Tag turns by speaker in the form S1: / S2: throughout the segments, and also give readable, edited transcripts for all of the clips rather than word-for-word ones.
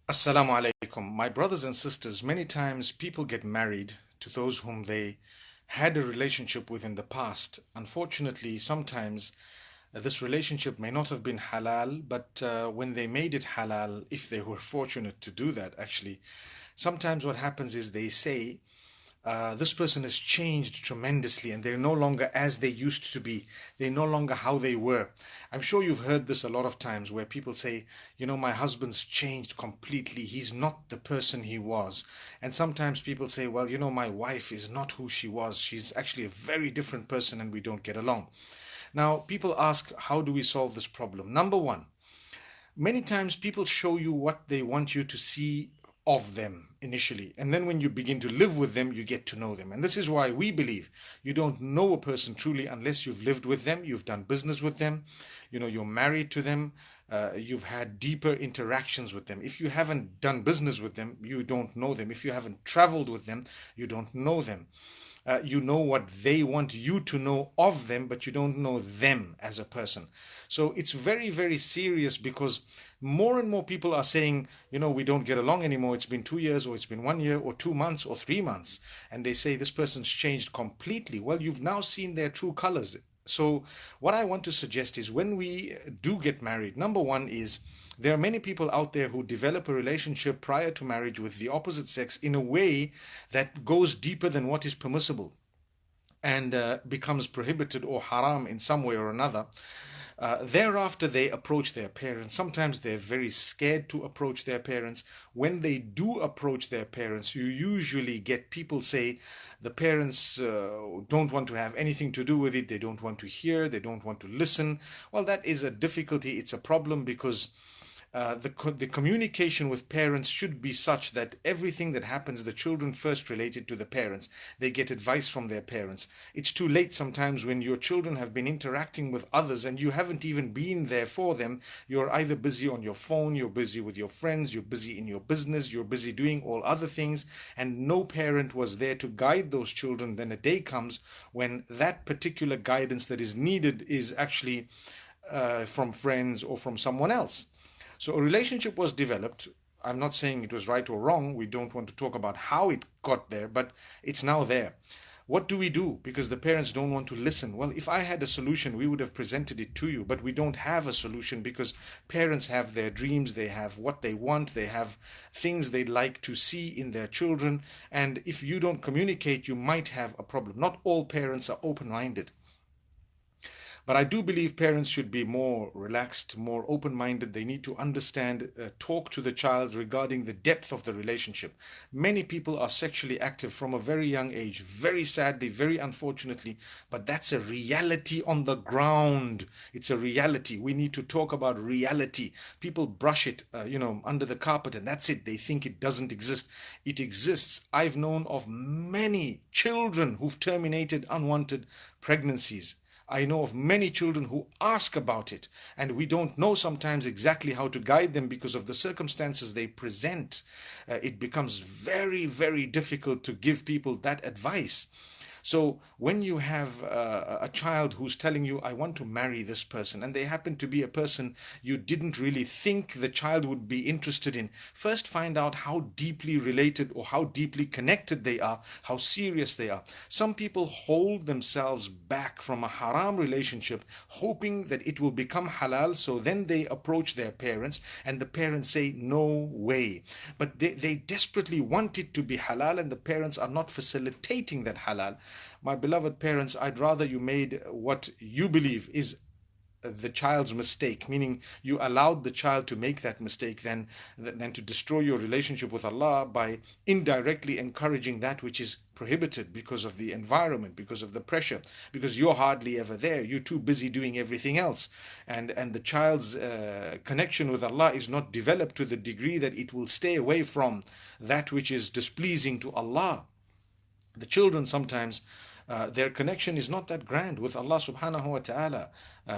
S1: Assalamu alaikum. My brothers and sisters, many times people get married to those whom they had a relationship with in the past. Unfortunately, sometimes this relationship may not have been halal, but when they made it halal, if they were fortunate to do that, actually, sometimes what happens is they say, this person has changed tremendously and they're no longer as they used to be. They're no longer how they were. I'm sure you've heard this a lot of times where people say, my husband's changed completely. He's not the person he was. And sometimes people say, well, my wife is not who she was. She's actually a very different person and we don't get along. Now, people ask, how do we solve this problem? Number one, many times people show you what they want you to see of them initially. And then when you begin to live with them, you get to know them. And this is why we believe you don't know a person truly unless you've lived with them, you've done business with them, you're married to them, you've had deeper interactions with them. If you haven't done business with them, you don't know them. If you haven't traveled with them, you don't know them. You know what they want you to know of them, but you don't know them as a person. So it's very, very serious because more and more people are saying, we don't get along anymore. It's been 2 years, or it's been 1 year, or 2 months, or 3 months. And they say this person's changed completely. Well, you've now seen their true colors. So, what I want to suggest is when we do get married, number one is there are many people out there who develop a relationship prior to marriage with the opposite sex in a way that goes deeper than what is permissible and becomes prohibited or haram in some way or another. Thereafter, they approach their parents. Sometimes they're very scared to approach their parents. When they do approach their parents, you usually get people say the parents don't want to have anything to do with it. They don't want to hear. They don't want to listen. Well, that is a difficulty. It's a problem because the communication with parents should be such that everything that happens, the children first relate it to the parents. They get advice from their parents. It's too late sometimes when your children have been interacting with others and you haven't even been there for them. You're either busy on your phone, you're busy with your friends, you're busy in your business, you're busy doing all other things, and no parent was there to guide those children. Then a day comes when that particular guidance that is needed is actually from friends or from someone else. So a relationship was developed. I'm not saying it was right or wrong. We don't want to talk about how it got there, but it's now there. What do we do? Because the parents don't want to listen. Well, if I had a solution, we would have presented it to you, but we don't have a solution because parents have their dreams, they have what they want, they have things they'd like to see in their children. And if you don't communicate, you might have a problem. Not all parents are open minded. But I do believe parents should be more relaxed, more open minded. They need to understand, talk to the child regarding the depth of the relationship. Many people are sexually active from a very young age, very sadly, very unfortunately, but that's a reality on the ground. It's a reality. We need to talk about reality. People brush it, under the carpet, and that's it. They think it doesn't exist. It exists. I've known of many children who've terminated unwanted pregnancies. I know of many children who ask about it, and we don't know sometimes exactly how to guide them because of the circumstances they present. It becomes very, very difficult to give people that advice. So when you have a child who's telling you, I want to marry this person, and they happen to be a person you didn't really think the child would be interested in, first find out how deeply related or how deeply connected they are, how serious they are. Some people hold themselves back from a haram relationship, hoping that it will become halal, so then they approach their parents, and the parents say, no way. But they desperately want it to be halal, and the parents are not facilitating that halal. My beloved parents, I'd rather you made what you believe is the child's mistake, meaning you allowed the child to make that mistake, than to destroy your relationship with Allah by indirectly encouraging that which is prohibited because of the environment, because of the pressure, because you're hardly ever there. You're too busy doing everything else. And the child's connection with Allah is not developed to the degree that it will stay away from that which is displeasing to Allah. The children sometimes their connection is not that grand with Allah subhanahu wa ta'ala.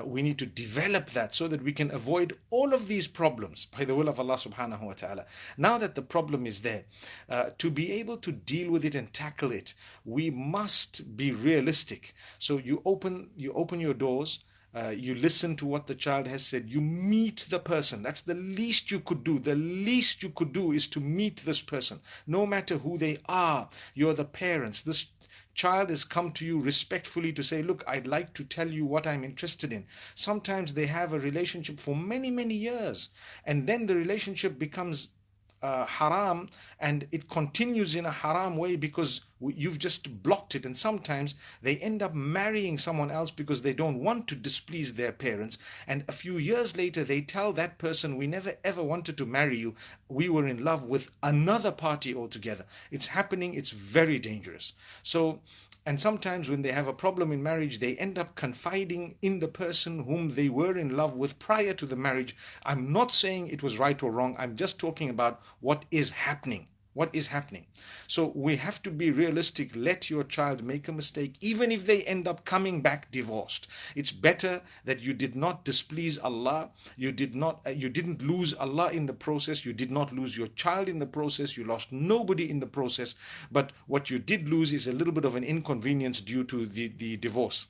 S1: We need to develop that so that we can avoid all of these problems by the will of Allah subhanahu wa ta'ala. Now that the problem is there, to be able to deal with it and tackle it, we must be realistic. So you open your doors, You listen to what the child has said. You meet the person. That's the least you could do. The least you could do is to meet this person, no matter who they are. You're the parents. This child has come to you respectfully to say, look, I'd like to tell you what I'm interested in. Sometimes they have a relationship for many, many years, and then the relationship becomes haram, and it continues in a haram way because you've just blocked it. And sometimes they end up marrying someone else because they don't want to displease their parents, and a few years later they tell that person, we never ever wanted to marry you, we were in love with another party altogether. It's happening. It's very dangerous. So, and sometimes when they have a problem in marriage, they end up confiding in the person whom they were in love with prior to the marriage. I'm not saying it was right or wrong. I'm just talking about what is happening. What is happening? So we have to be realistic. Let your child make a mistake, even if they end up coming back divorced. It's better that you did not displease Allah. You didn't lose Allah in the process. You did not lose your child in the process. You lost nobody in the process. But what you did lose is a little bit of an inconvenience due to the divorce.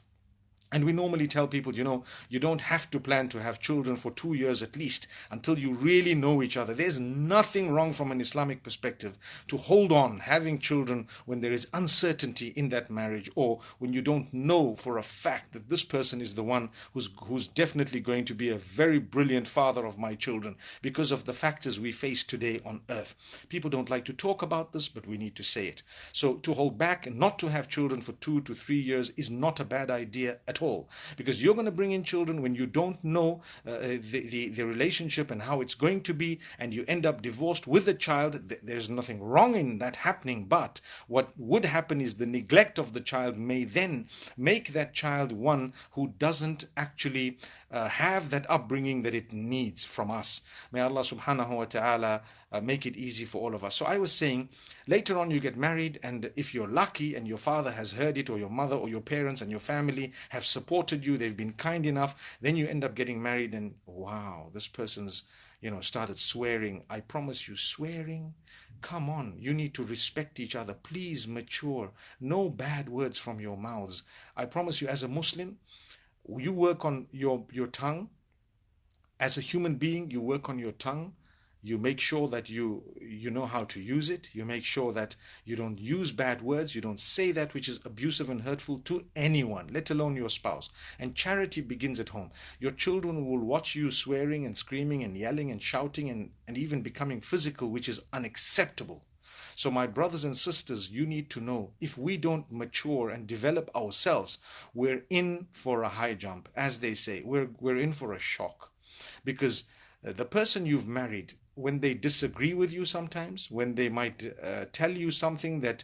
S1: And we normally tell people, you don't have to plan to have children for 2 years at least until you really know each other. There's nothing wrong from an Islamic perspective to hold on having children when there is uncertainty in that marriage, or when you don't know for a fact that this person is the one who's definitely going to be a very brilliant father of my children, because of the factors we face today on earth. People don't like to talk about this, but we need to say it. So to hold back and not to have children for 2 to 3 years is not a bad idea at all, because you're going to bring in children when you don't know the relationship and how it's going to be, and you end up divorced with the child. There's nothing wrong in that happening, but what would happen is the neglect of the child may then make that child one who doesn't actually have that upbringing that it needs from us. May Allah subhanahu wa ta'ala make it easy for all of us. So I was saying, later on you get married, and if you're lucky and your father has heard it, or your mother or your parents and your family have supported you, they've been kind enough, then you end up getting married, and wow, this person's started swearing. I promise you, swearing, come on, you need to respect each other. Please mature. No bad words from your mouths. I promise you, as a Muslim, you work on your tongue. As a human being, you work on your tongue. You make sure that you know how to use it. You make sure that you don't use bad words. You don't say that which is abusive and hurtful to anyone, let alone your spouse. And charity begins at home. Your children will watch you swearing and screaming and yelling and shouting, and even becoming physical, which is unacceptable. So my brothers and sisters, you need to know, if we don't mature and develop ourselves, we're in for a high jump. As they say, we're in for a shock. Because the person you've married, when they disagree with you sometimes, when they might tell you something that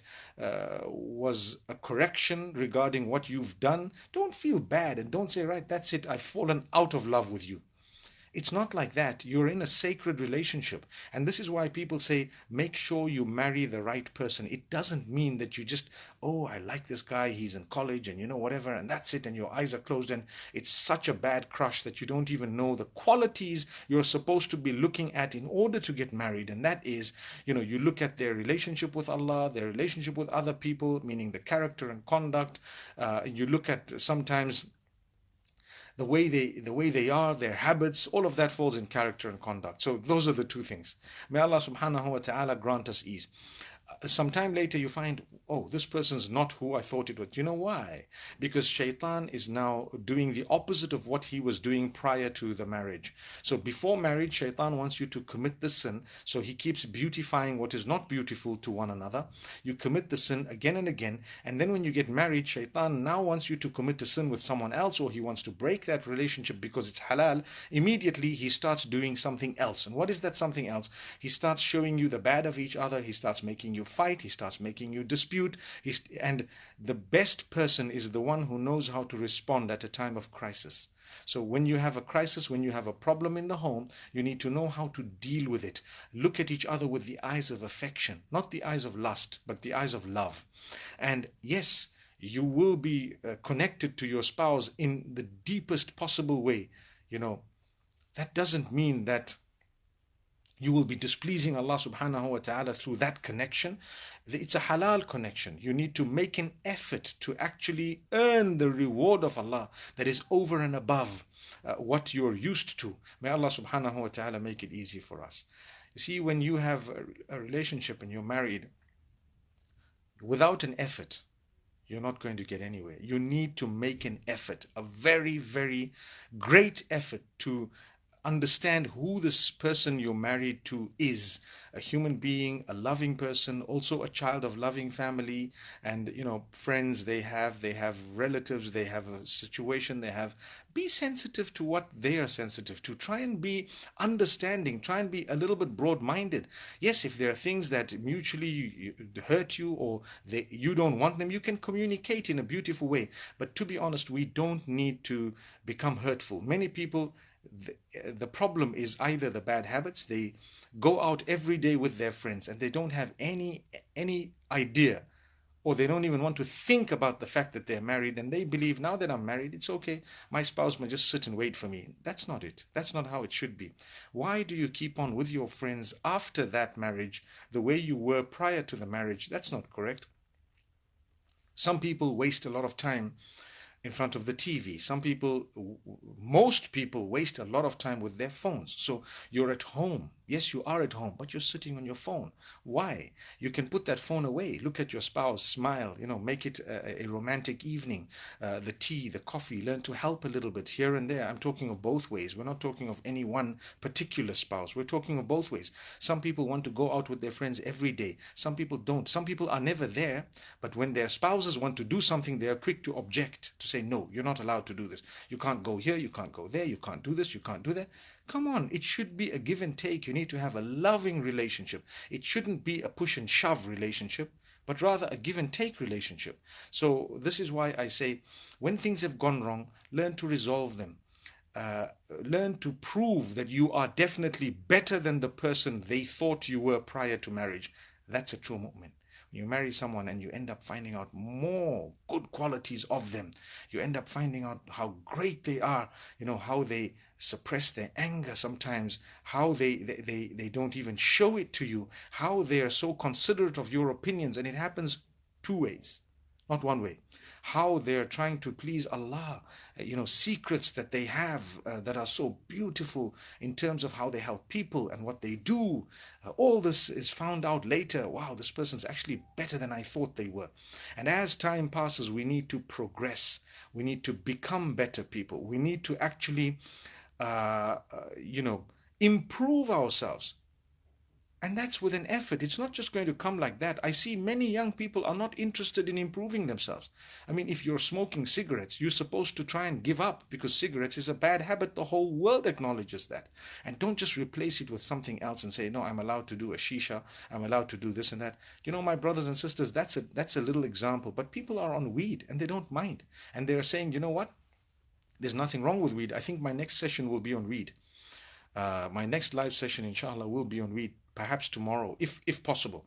S1: was a correction regarding what you've done, don't feel bad and don't say, right, that's it, I've fallen out of love with you. It's not like that. You're in a sacred relationship. And this is why people say, make sure you marry the right person. It doesn't mean that you just, oh, I like this guy, he's in college, and whatever, and that's it, and your eyes are closed, and it's such a bad crush that you don't even know the qualities you're supposed to be looking at in order to get married. And that is, you look at their relationship with Allah, their relationship with other people, meaning the character and conduct. You look at sometimes the way they are, their habits, all of that falls in character and conduct. So those are the two things. May Allah subhanahu wa ta'ala grant us ease. Sometime later you find, oh, this person's not who I thought it was. You know why? Because shaitan is now doing the opposite of what he was doing prior to the marriage. So before marriage, shaitan wants you to commit the sin, so he keeps beautifying what is not beautiful to one another. You commit the sin again and again, and then when you get married, shaitan now wants you to commit a sin with someone else, or he wants to break that relationship because it's halal. Immediately he starts doing something else. And what is that something else? He starts showing you the bad of each other. He starts making you fight. He starts making you dispute. And the best person is the one who knows how to respond at a time of crisis. So when you have a crisis, when you have a problem in the home, you need to know how to deal with it. Look at each other with the eyes of affection, not the eyes of lust, but the eyes of love. And yes, you will be connected to your spouse in the deepest possible way. That doesn't mean that You will be displeasing Allah subhanahu wa ta'ala through that connection. It's a halal connection. You need to make an effort to actually earn the reward of Allah that is over and above what you're used to. May Allah subhanahu wa ta'ala make it easy for us. You see, when you have a relationship and you're married, without an effort, you're not going to get anywhere. You need to make an effort, a very, very great effort to understand who this person you're married to is, a human being, a loving person, also a child of loving family, and friends they have relatives, they have a situation, they have. Be sensitive to what they are sensitive to. Try and be understanding, try and be a little bit broad-minded. Yes, if there are things that mutually hurt you, or you don't want them, you can communicate in a beautiful way. But to be honest, we don't need to become hurtful. Many people, the problem is either the bad habits. They go out every day with their friends and they don't have any idea, or they don't even want to think about the fact that they're married, and they believe, now that I'm married, it's okay, my spouse may just sit and wait for me. That's not it. That's not how it should be. Why do you keep on with your friends after that marriage the way you were prior to the marriage? That's not correct. Some people waste a lot of time in front of the TV. Most people waste a lot of time with their phones. So you're at home. Yes, you are at home, but you're sitting on your phone. Why? You can put that phone away. Look at your spouse, smile, make it a romantic evening. The tea, the coffee, learn to help a little bit here and there. I'm talking of both ways. We're not talking of any one particular spouse. We're talking of both ways. Some people want to go out with their friends every day. Some people don't. Some people are never there, but when their spouses want to do something, they are quick to object, to say, no, you're not allowed to do this. You can't go here, you can't go there, you can't do this, you can't do that. Come on, it should be a give and take. You need to have a loving relationship. It shouldn't be a push and shove relationship, but rather a give and take relationship. So this is why I say, when things have gone wrong, learn to resolve them. Uh, Learn to prove that you are definitely better than the person they thought you were prior to marriage. That's a true moment. When you marry someone and you end up finding out more good qualities of them, you end up finding out how great they are, how they suppress their anger sometimes, how they don't even show it to you, how they are so considerate of your opinions, and it happens two ways, not one way. How they're trying to please Allah, secrets that they have that are so beautiful in terms of how they help people and what they do. All this is found out later. Wow, this person's actually better than I thought they were. And as time passes, we need to progress. We need to become better people. We need to actually, improve ourselves. And that's with an effort. It's not just going to come like that. I see many young people are not interested in improving themselves. I mean, if you're smoking cigarettes, you're supposed to try and give up, because cigarettes is a bad habit. The whole world acknowledges that. And don't just replace it with something else and say, no, I'm allowed to do a shisha, I'm allowed to do this and that. My brothers and sisters, that's a little example. But people are on weed and they don't mind. And they're saying, you know what? There's nothing wrong with weed. I think my next session will be on weed. My next live session, inshallah, will be on weed, perhaps tomorrow, if possible.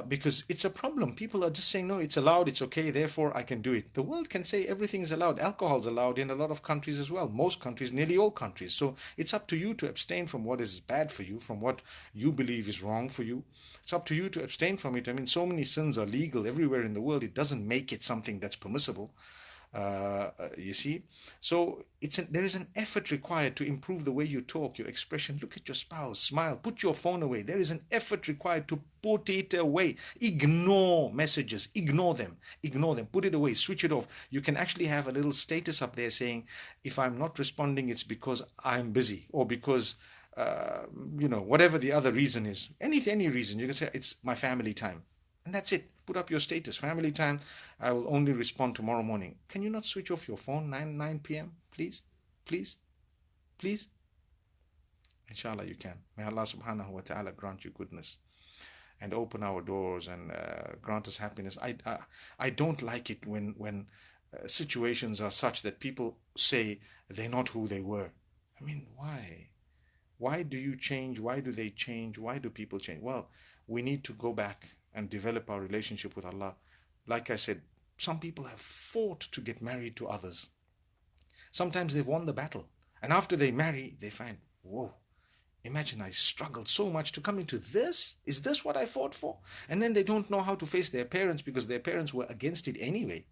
S1: Because it's a problem. People are just saying, no, it's allowed, it's okay, therefore I can do it. The world can say everything is allowed. Alcohol is allowed in a lot of countries as well. Most countries, nearly all countries. So it's up to you to abstain from what is bad for you, from what you believe is wrong for you. It's up to you to abstain from it. I mean, so many sins are legal everywhere in the world. It doesn't make it something that's permissible. You see, so there is an effort required to improve the way you talk, your expression. Look at your spouse, smile, put your phone away. There is an effort required to put it away. Ignore messages, ignore them, put it away, switch it off. You can actually have a little status up there saying, if I'm not responding, it's because I'm busy, or because whatever the other reason is, any reason. You can say, it's my family time. And that's it. Put up your status, family time. I will only respond tomorrow morning. Can you not switch off your phone 9 p.m.? Please, please, please. Inshallah, you can. May Allah subhanahu wa ta'ala grant you goodness and open our doors and grant us happiness. I don't like it when situations are such that people say they're not who they were. I mean, why? Why do you change? Why do they change? Why do people change? Well, we need to go back and develop our relationship with Allah. Like I said, some people have fought to get married to others. Sometimes they've won the battle. And after they marry, they find, whoa, Imagine I struggled so much to come into this. Is this what I fought for? And then they don't know how to face their parents because their parents were against it anyway.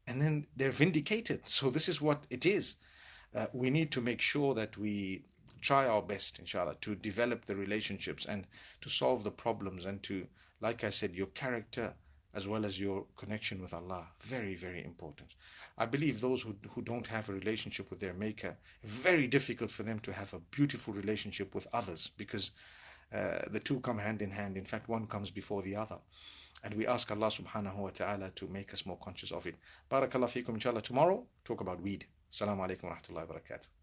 S1: And then they're vindicated. So this is what it is. We need to make sure that we try our best, inshallah, to develop the relationships and to solve the problems and to, like I said, your character as well as your connection with Allah. Very, very important. I believe those who don't have a relationship with their Maker, very difficult for them to have a beautiful relationship with others because the two come hand in hand. In fact, one comes before the other. And we ask Allah subhanahu wa ta'ala to make us more conscious of it. Barakallah fikum, inshallah. Tomorrow, talk about weed. Assalamu alaikum wa rahmatullahi wa barakatuh.